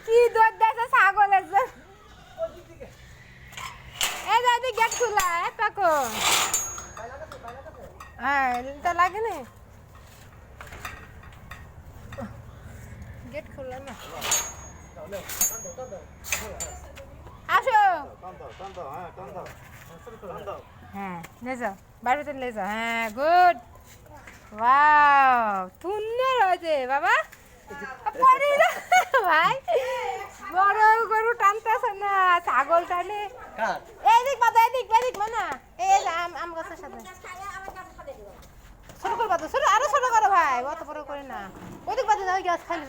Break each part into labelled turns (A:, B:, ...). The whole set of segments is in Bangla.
A: কি দুধ দেছে ছাগলের জন্য এই দাদি গেট খোলা পাকো হ্যাঁ এটা লাগে না গেট খোলা না আসো হ্যাঁ লে যাও বাড়িতে লে যাও হ্যাঁ গুড ওয়াও সুন্দর হয়েছে বাবা পড়ি না ভাই বড় গরু টানতেছে না ছাগল টানে এদিক বাদা এদিক মানা এই আম গাছের সাথে ছোট করে বাদা ছোট আরো ছোট করো ভাই অত বড় করে না ওদিক বাদা যাও গাছ খাইলে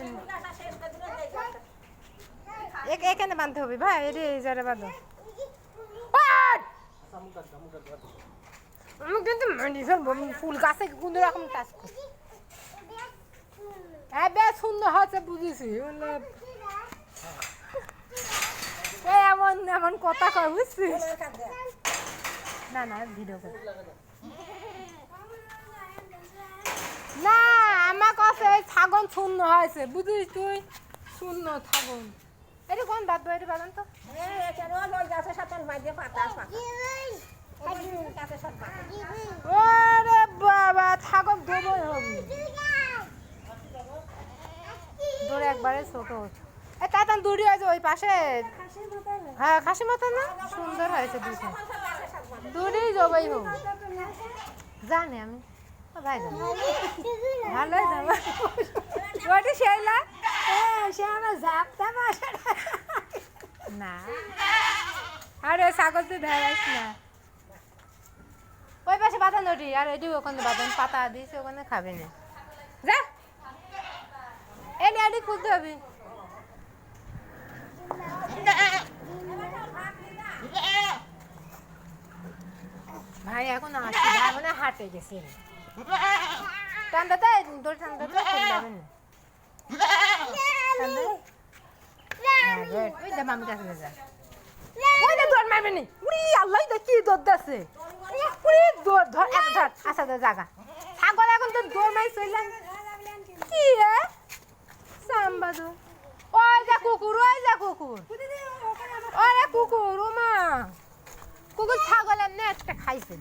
A: এখানে বাঁধতে হবে ভাই এই যারে বাঁধো আমি কিন্তু ফুল গাছে কোন রকম কাজ করি হ্যাঁ বেশ সুন্দর হচ্ছে বুঝেছি এমন এমন কথা কয় বুঝছিস না না ভিডিও করে না আমার কাছে ছাগল শূন্য হয়েছে বুঝিস তুই শূন্য ছাগল এটা কোন দাঁত এটা বাগান তো ওরে বাবা ছাগল দেবই হবে দূরে একবারে ছোট তাতান দূরে আছে ওই পাশে হ্যাঁ খাসি মতো না সুন্দর হয়েছে দুটো দূরেই জবাই হোক জানি আমি ভাই জানি ভালোই যাবো ওটা সেইলা সে আমার ঝাপটা না আরে ছাগল তুই ধরাইস না ওই পাশে বাঁধান ওটি আর এটি ওখানে বাঁধান পাতা দিয়েছে ওখানে খাবে না যা এনে আদি খুঁজতে হবে ভাই এখন আসছি ভাই মানে হাটে গেছে ঠান্ডাতে তোর ঠান্ডাতে যাবে না ওই যে মামি কাছে যা ওই যে দৌড় মারবে নি উড়ি আল্লাহ কি দৌড় আছে উড়ি দৌড় ধর এত ধর আচ্ছা ধর জাগা ছাগল এখন তো দৌড় মারি চললাম কি রে সাম্বাদু ওই যা কুকুর ওরে কুকুর ও মা কুকুর ছাগলের নেটটা খাইছে